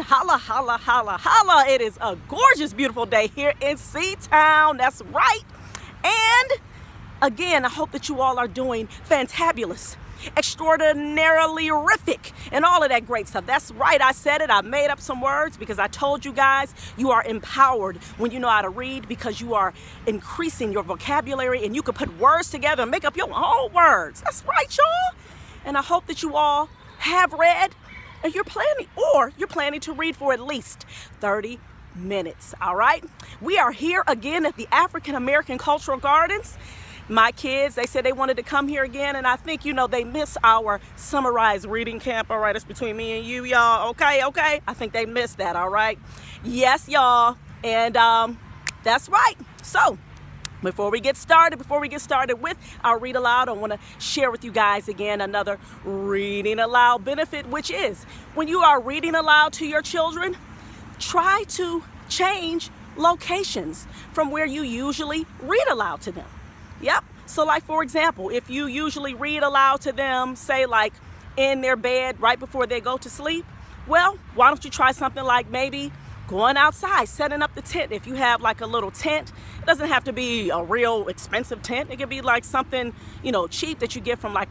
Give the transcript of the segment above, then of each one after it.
Holla, holla, holla, holla. It is a gorgeous, beautiful day here in C-Town. That's right. And again, I hope that you all are doing fantabulous, extraordinarily horrific, and all of that great stuff. That's right. I said it. I made up some words because I told you guys you are empowered when you know how to read, because you are increasing your vocabulary and you can put words together and make up your own words. That's right, y'all. And I hope that you all have read, and you're planning to read for at least 30 minutes. All right. We are here again at the African American Cultural Gardens. My kids, they said they wanted to come here again, and I think, they miss our summarized reading camp. All right, it's between me and you, y'all. Okay. I think they missed that. All right. Yes, y'all. And that's right. So before we get started with our read aloud, I want to share with you guys again another reading aloud benefit, which is when you are reading aloud to your children, try to change locations from where you usually read aloud to them. Yep. So like, for example, if you usually read aloud to them, say like in their bed right before they go to sleep, well, why don't you try something like maybe going outside, setting up the tent. If you have like a little tent, it doesn't have to be a real expensive tent. It could be like something, cheap that you get from like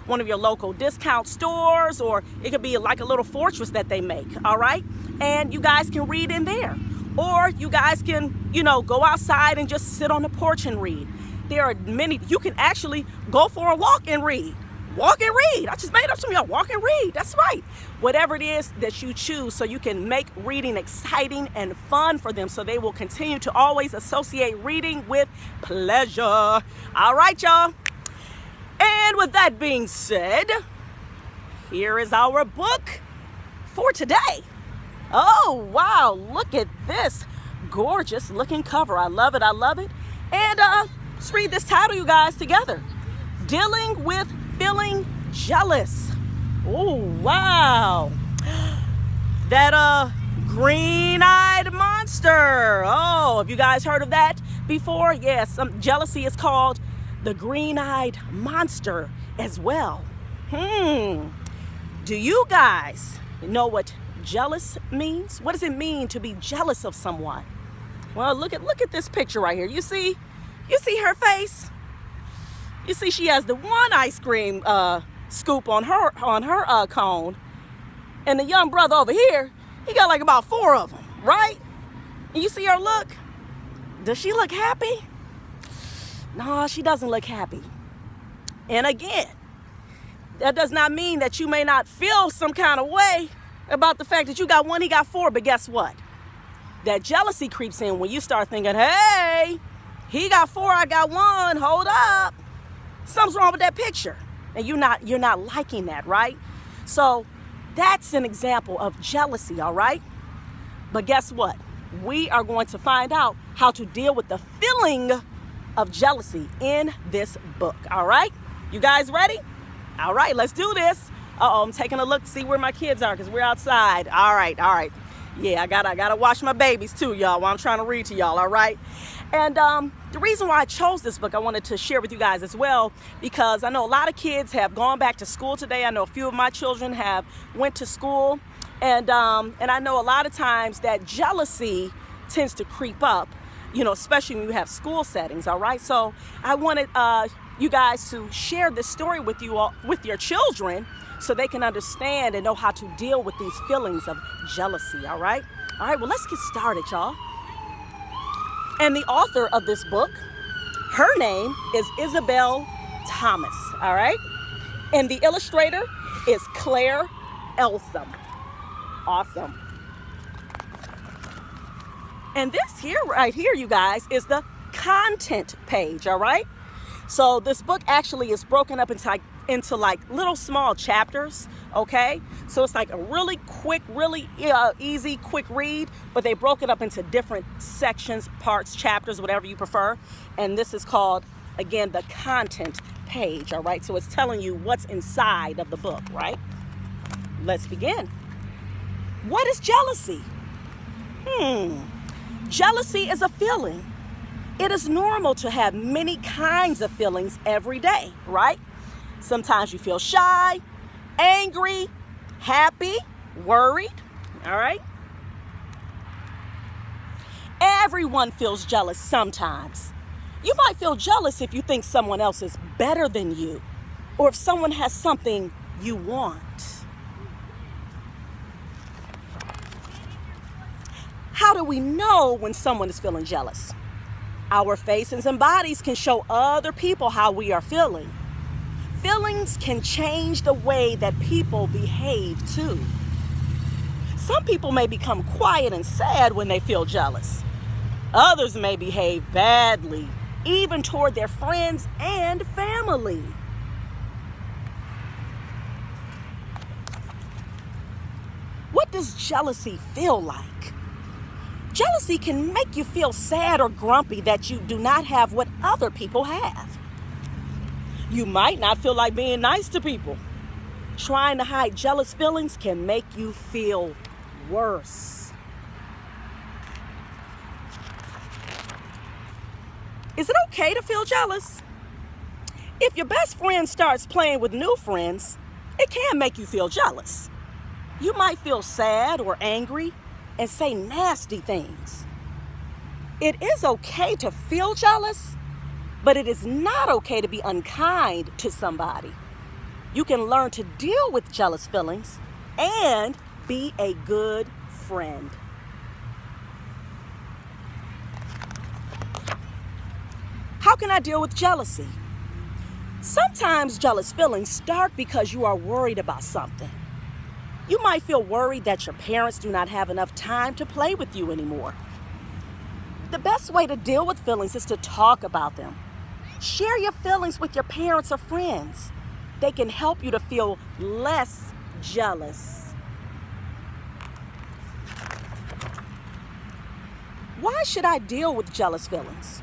one of your local discount stores, or it could be like a little fortress that they make. All right. And you guys can read in there, or you guys can, go outside and just sit on the porch and read. There are many, you can actually go for a walk and read. Walk and read. I just made up some y'all. Walk and read. That's right. Whatever it is that you choose, so you can make reading exciting and fun for them, so they will continue to always associate reading with pleasure. All right, y'all. And with that being said, here is our book for today. Oh, wow. Look at this gorgeous looking cover. I love it. And let's read this title, you guys, together. Dealing with Feeling Jealous. Oh, wow. That green-eyed monster. Oh, have you guys heard of that before? Yes, jealousy is called the green-eyed monster as well. Do you guys know what jealous means? What does it mean to be jealous of someone? Well, look at this picture right here. You see her face? You see, she has the one ice cream scoop on her cone, and the young brother over here, he got like about 4 of them, right? And you see her look? Does she look happy? No, she doesn't look happy. And again, that does not mean that you may not feel some kind of way about the fact that you got 1, he got 4. But guess what? That jealousy creeps in when you start thinking, hey, he got 4, I got 1. Hold up. Something's wrong with that picture. And you're not liking that, right? So that's an example of jealousy, all right? But guess what? We are going to find out how to deal with the feeling of jealousy in this book, all right? You guys ready? All right, let's do this. I'm taking a look to see where my kids are, because we're outside. All right. Yeah, I gotta watch my babies too, y'all, while I'm trying to read to y'all, all right? And the reason why I chose this book, I wanted to share with you guys as well, because I know a lot of kids have gone back to school today. I know a few of my children have went to school, and I know a lot of times that jealousy tends to creep up, especially when you have school settings, all right? So I wanted you guys to share this story with you all, with your children, so they can understand and know how to deal with these feelings of jealousy, all right? All right, well, let's get started, y'all. And the author of this book, her name is Isabel Tomas, all right? And the illustrator is Claire Elsom. Awesome. And this here, right here, you guys, is the content page, all right? So this book actually is broken up into like little small chapters, okay? So it's like a really quick, really easy, quick read, but they broke it up into different sections, parts, chapters, whatever you prefer. And this is called, again, the content page, all right? So it's telling you what's inside of the book, right? Let's begin. What is jealousy? Jealousy is a feeling. It is normal to have many kinds of feelings every day, right? Sometimes you feel shy, angry, happy, worried, all right? Everyone feels jealous sometimes. You might feel jealous if you think someone else is better than you, or if someone has something you want. How do we know when someone is feeling jealous? Our faces and bodies can show other people how we are feeling. Feelings can change the way that people behave too. Some people may become quiet and sad when they feel jealous. Others may behave badly, even toward their friends and family. What does jealousy feel like? Jealousy can make you feel sad or grumpy that you do not have what other people have. You might not feel like being nice to people. Trying to hide jealous feelings can make you feel worse. Is it okay to feel jealous? If your best friend starts playing with new friends, it can make you feel jealous. You might feel sad or angry and say nasty things. It is okay to feel jealous, but it is not okay to be unkind to somebody. You can learn to deal with jealous feelings and be a good friend. How can I deal with jealousy? Sometimes jealous feelings start because you are worried about something. You might feel worried that your parents do not have enough time to play with you anymore. The best way to deal with feelings is to talk about them. Share your feelings with your parents or friends. They can help you to feel less jealous. Why should I deal with jealous feelings?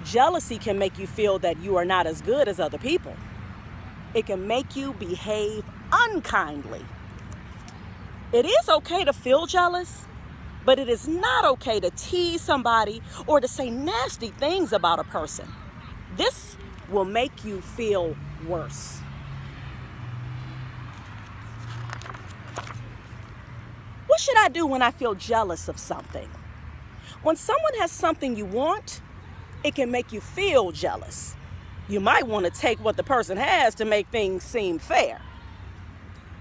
Jealousy can make you feel that you are not as good as other people. It can make you behave unkindly. It is okay to feel jealous, but it is not okay to tease somebody or to say nasty things about a person. This will make you feel worse. What should I do when I feel jealous of something? When someone has something you want, it can make you feel jealous. You might want to take what the person has to make things seem fair.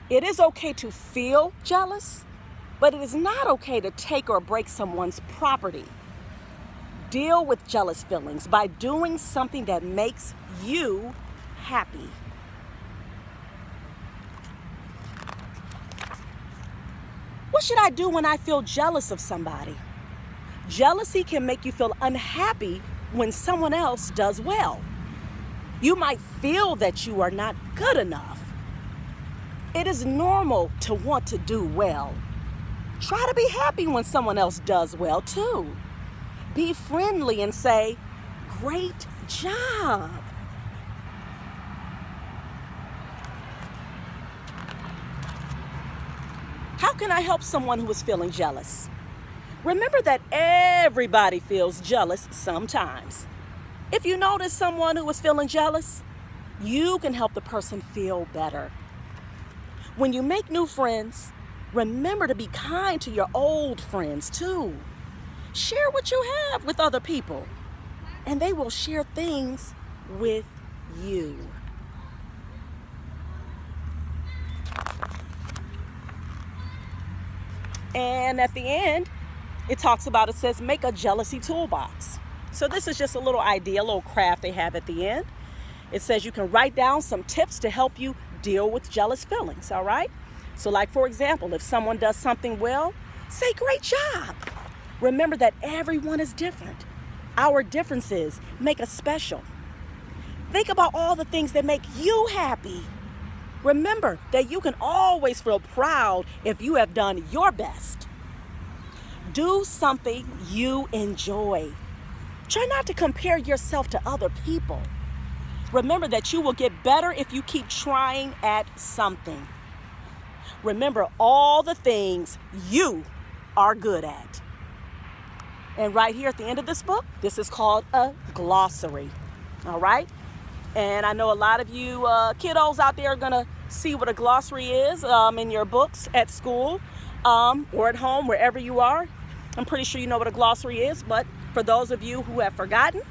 It is okay to feel jealous, but it is not okay to take or break someone's property. Deal with jealous feelings by doing something that makes you happy. What should I do when I feel jealous of somebody? Jealousy can make you feel unhappy when someone else does well. You might feel that you are not good enough. It is normal to want to do well. Try to be happy when someone else does well too. Be friendly and say, "Great job." How can I help someone who is feeling jealous? Remember that everybody feels jealous sometimes. If you notice someone who is feeling jealous, you can help the person feel better. When you make new friends, remember to be kind to your old friends too. Share what you have with other people, and they will share things with you. And at the end, it says make a jealousy toolbox. So this is just a little idea, a little craft they have at the end. It says you can write down some tips to help you deal with jealous feelings, all right? So like, for example, if someone does something well, say, "Great job." Remember that everyone is different. Our differences make us special. Think about all the things that make you happy. Remember that you can always feel proud if you have done your best. Do something you enjoy. Try not to compare yourself to other people. Remember that you will get better if you keep trying at something. Remember all the things you are good at. And right here at the end of this book, this is called a glossary. All right? And I know a lot of you kiddos out there are going to see what a glossary is in your books at school or at home, wherever you are. I'm pretty sure you know what a glossary is, but for those of you who have forgotten,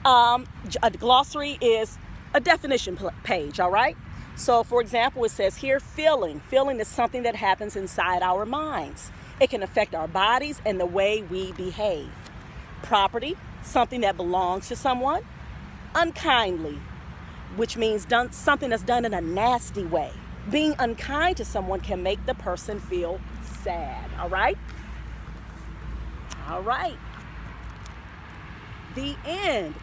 a glossary is a definition page, all right? So, for example, it says here, feeling. Feeling is something that happens inside our minds. It can affect our bodies and the way we behave. Property, something that belongs to someone. Unkindly, which means something that's done in a nasty way. Being unkind to someone can make the person feel sad, all right? All right. The end.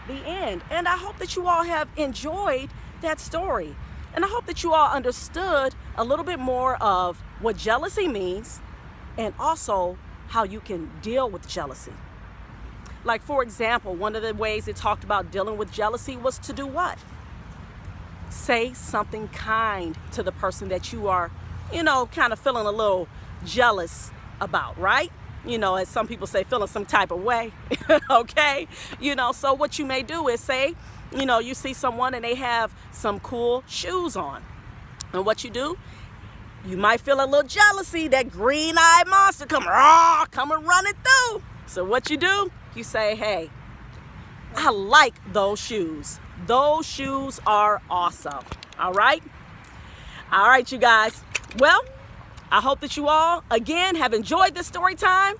And I hope that you all have enjoyed that story. And I hope that you all understood a little bit more of what jealousy means and also how you can deal with jealousy. Like, for example, one of the ways it talked about dealing with jealousy was to do what? Say something kind to the person that you are, kind of feeling a little jealous about, right? As some people say, feeling some type of way, okay? So what you may do is say, you see someone and they have some cool shoes on. And what you do, you might feel a little jealousy, that green-eyed monster coming running through. So what you do, you say, hey, I like those shoes. Those shoes are awesome. All right? All right, you guys. Well, I hope that you all, again, have enjoyed this story time.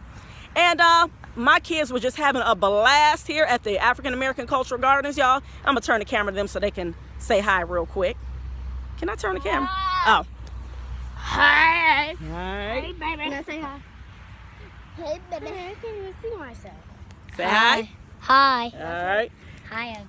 And my kids were just having a blast here at the African American Cultural Gardens, y'all. I'm going to turn the camera to them so they can say hi real quick. Can I turn the camera? Hi. Oh. Hi. Hi. Hey, baby. Can I say hi? Hey, baby. I can't even see myself. Say hi. Hi. All right. Hi, Auntie.